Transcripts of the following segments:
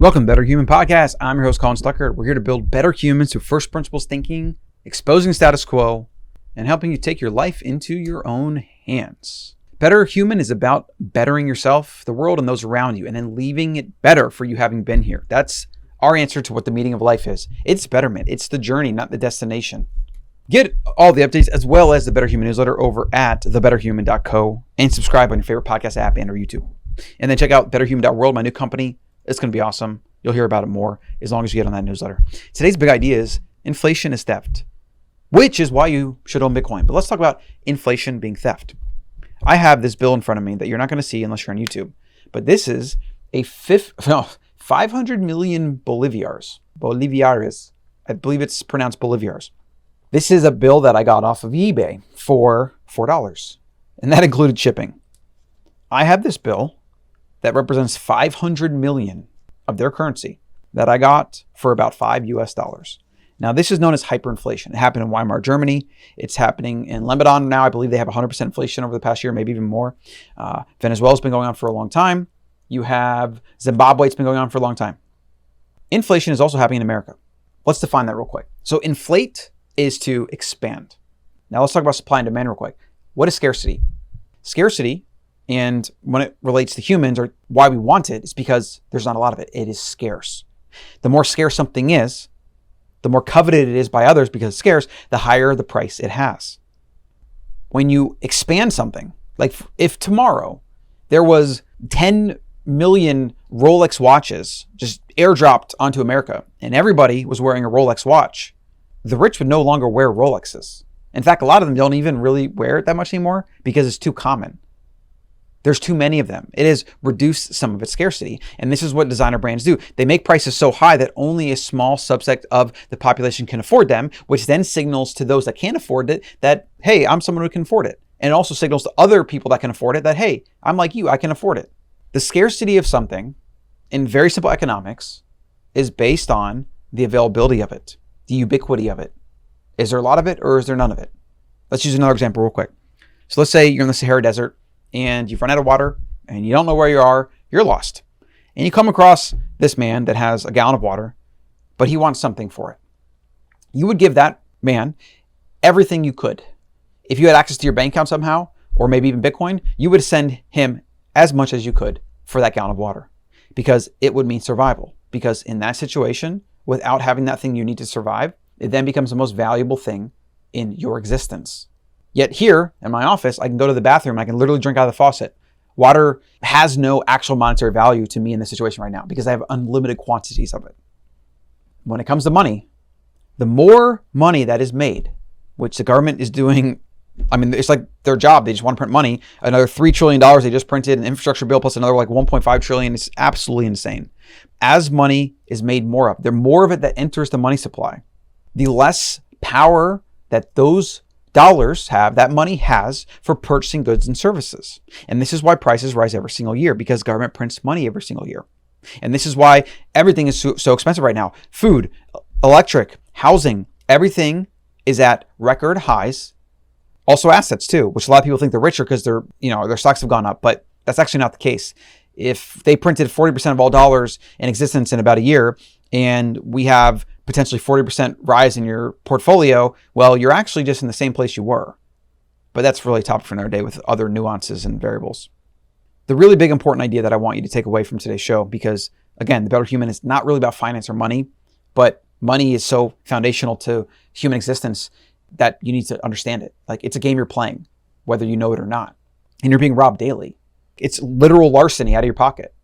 Welcome to Better Human Podcast. I'm your host, Colin. We're here to build better humans through first principles thinking, exposing status quo, and helping you take your life into your own hands. Better Human is about bettering yourself, the world, and those around you, and then leaving it better for you having been here. That's our answer to what the meaning of life is. It's betterment. It's the journey, not the destination. Get all the updates as well as the Better Human newsletter over at thebetterhuman.co and subscribe on your favorite podcast app and or YouTube. And then check out betterhuman.world, my new company. It's going to be awesome. You'll hear about it more as long as you get on that newsletter. Today's big idea is inflation is theft, which is why you should own Bitcoin. But let's talk about inflation being theft. I have this bill in front of me that you're not going to see unless you're on YouTube. But this is a 500 million boliviares. I believe it's pronounced boliviares. This is a bill that I got off of eBay for $4. And that included shipping. I have this bill that represents 500 million of their currency that I got for about $5. Now, this is known as hyperinflation. It happened in Weimar, Germany. It's happening in Lebanon now. I believe they have 100% inflation over the past year, maybe even more. Venezuela's been going on for a long time. You have Zimbabwe. It's been going on for a long time. Inflation is also happening in America. Let's define that real quick. So inflate is to expand. Now let's talk about supply and demand real quick. What is scarcity? Scarcity, and when it relates to humans or why we want it, is because there's not a lot of it. It is scarce. The more scarce something is, the more coveted it is by others because it's scarce, the higher the price it has. When you expand something, like if tomorrow there was 10 million Rolex watches just airdropped onto America and everybody was wearing a Rolex watch, the rich would no longer wear Rolexes. In fact, a lot of them don't even really wear it that much anymore because it's too common. There's too many of them. It has reduced some of its scarcity. And this is what designer brands do. They make prices so high that only a small subset of the population can afford them, which then signals to those that can't afford it that, hey, I'm someone who can afford it. And it also signals to other people that can afford it that, hey, I'm like you, I can afford it. The scarcity of something in very simple economics is based on the availability of it, the ubiquity of it. Is there a lot of it or is there none of it? Let's use another example real quick. So let's say you're in the Sahara Desert and you've run out of water and you don't know where you are, you're lost. And you come across this man that has a gallon of water, but he wants something for it. You would give that man everything you could. If you had access to your bank account somehow, or maybe even Bitcoin, you would send him as much as you could for that gallon of water because it would mean survival. Because in that situation, without having that thing you need to survive, it then becomes the most valuable thing in your existence. Yet here in my office, I can go to the bathroom and I can literally drink out of the faucet. Water has no actual monetary value to me in this situation right now because I have unlimited quantities of it. When it comes to money, the more money that is made, which the government is doing, I mean, it's like their job. They just want to print money. Another $3 trillion they just printed, an infrastructure bill plus another like 1.5 trillion. It's absolutely insane. As money is made more of, the more of it that enters the money supply, the less power that those dollars have, that money has for purchasing goods and services. And this is why prices rise every single year because government prints money every single year. And this is why everything is so expensive right now. Food, electric, housing, everything is at record highs. Also assets too, which a lot of people think they're richer because their stocks have gone up, but that's actually not the case. If they printed 40% of all dollars in existence in about a year, and we have potentially 40% rise in your portfolio, well, you're actually just in the same place you were. But that's really a topic for another day with other nuances and variables. The really big important idea that I want you to take away from today's show, because again, the Better Human is not really about finance or money, but money is so foundational to human existence that you need to understand it. Like it's a game you're playing, whether you know it or not. And you're being robbed daily. It's literal larceny out of your pocket.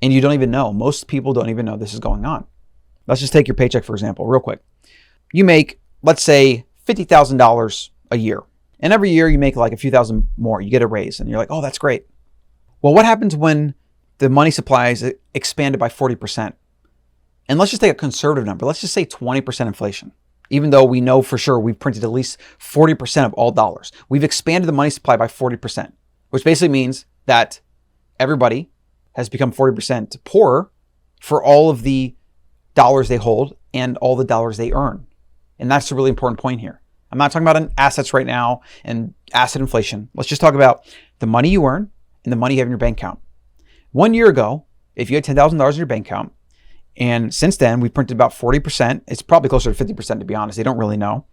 And you don't even know. Most people don't even know this is going on. Let's just take your paycheck, for example, real quick. You make, let's say, $50,000 a year. And every year you make like a few thousand more. You get a raise and you're like, oh, that's great. Well, what happens when the money supply is expanded by 40%? And let's just take a conservative number. Let's just say 20% inflation. Even though we know for sure we've printed at least 40% of all dollars. We've expanded the money supply by 40%, which basically means that everybody has become 40% poorer for all of the dollars they hold and all the dollars they earn. And that's a really important point here. I'm not talking about assets right now and asset inflation. Let's just talk about the money you earn and the money you have in your bank account. 1 year ago, if you had $10,000 in your bank account, and since then we printed about 40%, it's probably closer to 50% to be honest, they don't really know.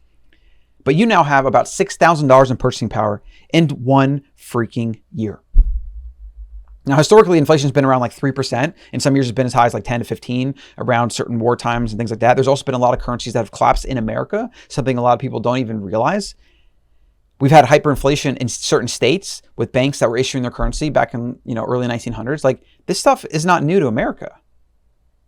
But you now have about $6,000 in purchasing power in one freaking year. Now, historically, inflation's been around like 3%. In some years, it's been as high as like 10 to 15 around certain war times and things like that. There's also been a lot of currencies that have collapsed in America, something a lot of people don't even realize. We've had hyperinflation in certain states with banks that were issuing their currency back in, early 1900s. Like, this stuff is not new to America.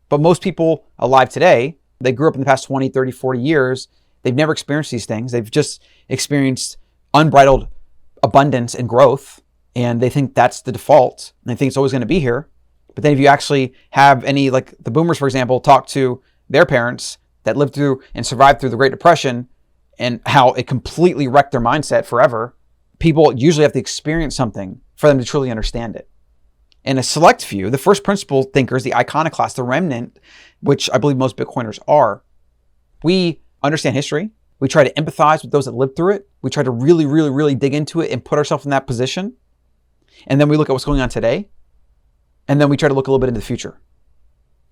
But most people alive today, they grew up in the past 20, 30, 40 years. They've never experienced these things. They've just experienced unbridled abundance and growth. And they think that's the default. And they think it's always going to be here. But then if you actually have any, like the boomers, for example, talk to their parents that lived through and survived through the Great Depression and how it completely wrecked their mindset forever, people usually have to experience something for them to truly understand it. And a select few, the first principle thinkers, the iconoclast, the remnant, which I believe most Bitcoiners are, we understand history. We try to empathize with those that lived through it. We try to really, really, really dig into it and put ourselves in that position. And then we look at what's going on today. And then we try to look a little bit into the future.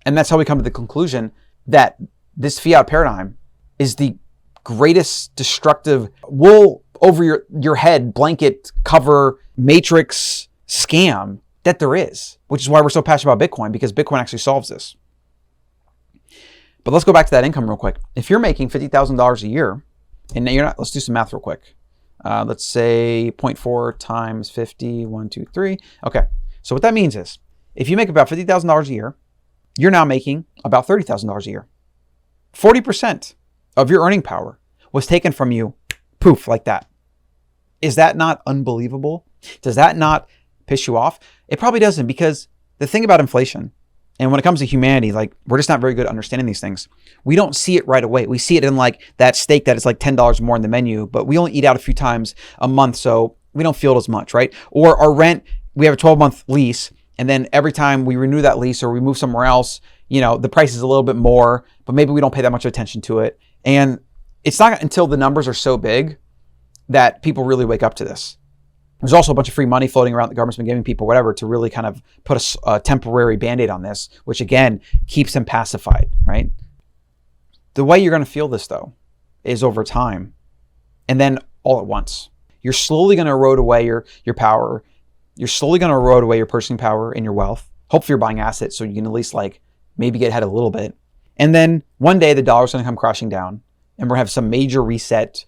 And that's how we come to the conclusion that this fiat paradigm is the greatest destructive wool over your head blanket cover matrix scam that there is, which is why we're so passionate about Bitcoin, because Bitcoin actually solves this. But let's go back to that income real quick. If you're making $50,000 a year, and let's do some math real quick. Let's say 0.4 times 50, 1, 2, 3. Okay. So what that means is if you make about $50,000 a year, you're now making about $30,000 a year. 40% of your earning power was taken from you, poof, like that. Is that not unbelievable? Does that not piss you off? It probably doesn't, because the thing about inflation, and when it comes to humanity, like, we're just not very good at understanding these things. We don't see it right away. We see it in like that steak that is like $10 more in the menu, but we only eat out a few times a month, so we don't feel it as much, right? Or our rent, we have a 12-month lease, and then every time we renew that lease or we move somewhere else, the price is a little bit more, but maybe we don't pay that much attention to it. And it's not until the numbers are so big that people really wake up to this. There's also a bunch of free money floating around the government's been giving people, whatever, to really kind of put a temporary Band-Aid on this, which again, keeps them pacified, right? The way you're going to feel this, though, is over time and then all at once. You're slowly going to erode away your power. You're slowly going to erode away your purchasing power and your wealth. Hopefully you're buying assets so you can at least like maybe get ahead a little bit. And then one day the dollar's going to come crashing down and we're going to have some major reset.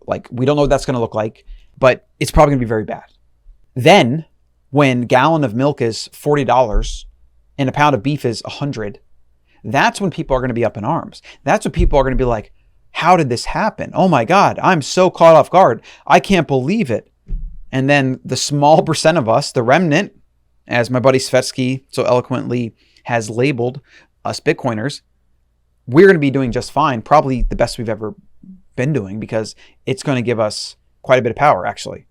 Like, we don't know what that's going to look like, but it's probably going to be very bad. Then when a gallon of milk is $40 and a pound of beef is $100, that's when people are going to be up in arms. That's when people are going to be like, how did this happen? Oh my God, I'm so caught off guard. I can't believe it. And then the small percent of us, the remnant, as my buddy Svetsky so eloquently has labeled us Bitcoiners, we're going to be doing just fine. Probably the best we've ever been doing, because it's going to give us quite a bit of power, actually.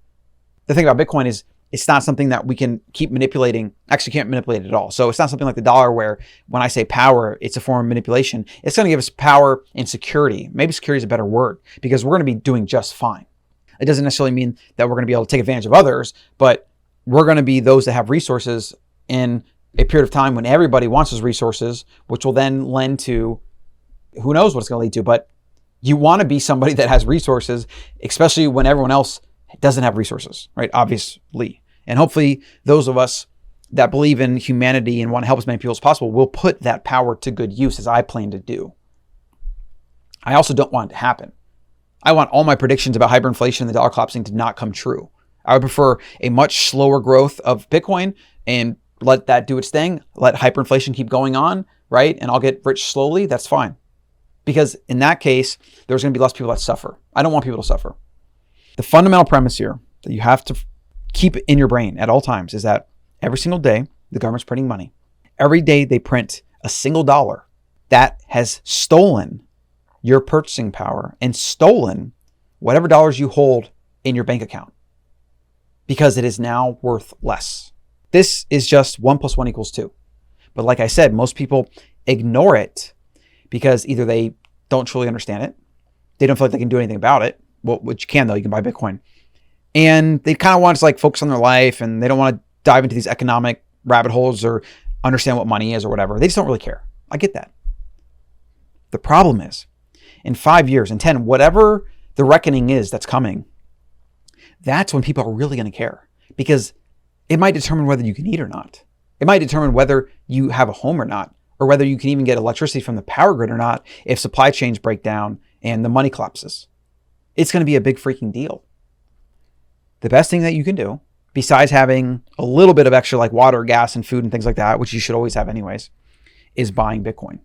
The thing about Bitcoin is it's not something that we can keep manipulating. Actually, can't manipulate it at all. So it's not something like the dollar where when I say power, it's a form of manipulation. It's going to give us power and security. Maybe security is a better word, because we're going to be doing just fine. It doesn't necessarily mean that we're going to be able to take advantage of others, but we're going to be those that have resources in a period of time when everybody wants those resources, which will then lend to who knows what it's going to lead to. But you want to be somebody that has resources, especially when everyone else doesn't have resources, right? Obviously. And hopefully those of us that believe in humanity and want to help as many people as possible will put that power to good use, as I plan to do. I also don't want it to happen. I want all my predictions about hyperinflation and the dollar collapsing to not come true. I would prefer a much slower growth of Bitcoin and let that do its thing. Let hyperinflation keep going on, right? And I'll get rich slowly. That's fine. Because in that case, there's going to be less people that suffer. I don't want people to suffer. The fundamental premise here that you have to keep in your brain at all times is that every single day, the government's printing money. Every day they print a single dollar that has stolen your purchasing power and stolen whatever dollars you hold in your bank account, because it is now worth less. This is just 1 + 1 = 2. But like I said, most people ignore it because either they don't truly understand it, they don't feel like they can do anything about it. Well, which you can, though. You can buy Bitcoin. And they kind of want to like focus on their life, and they don't want to dive into these economic rabbit holes or understand what money is or whatever. They just don't really care. I get that. The problem is, in 5 years, in 10, whatever the reckoning is that's coming, that's when people are really going to care, because it might determine whether you can eat or not. It might determine whether you have a home or not, or whether you can even get electricity from the power grid or not if supply chains break down and the money collapses. It's going to be a big freaking deal. The best thing that you can do, besides having a little bit of extra like water, gas, and food and things like that, which you should always have anyways, is buying Bitcoin.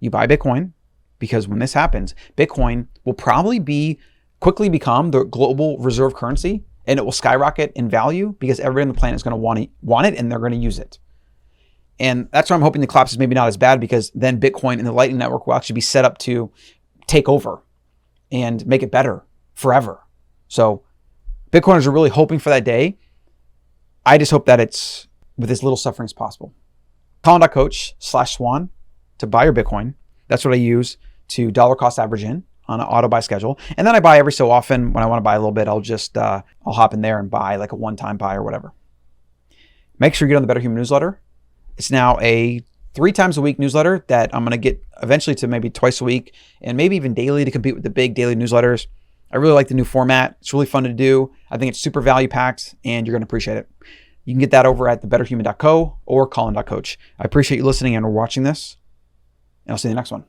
You buy Bitcoin because when this happens, Bitcoin will probably quickly become the global reserve currency, and it will skyrocket in value because everybody on the planet is going to want it and they're going to use it. And that's why I'm hoping the collapse is maybe not as bad, because then Bitcoin and the Lightning Network will actually be set up to take over and make it better forever. So Bitcoiners are really hoping for that day. I just hope that it's with as little suffering as possible. Colin.coach/swan to buy your Bitcoin. That's what I use to dollar cost average in on an auto buy schedule. And then I buy every so often. When I want to buy a little bit, I'll hop in there and buy like a one-time buy or whatever. Make sure you get on the Better Human newsletter. It's now a 3 times a week newsletter that I'm going to get eventually to maybe twice a week and maybe even daily to compete with the big daily newsletters. I really like the new format. It's really fun to do. I think it's super value packed and you're going to appreciate it. You can get that over at thebetterhuman.co or colin.coach. I appreciate you listening and watching this, and I'll see you in the next one.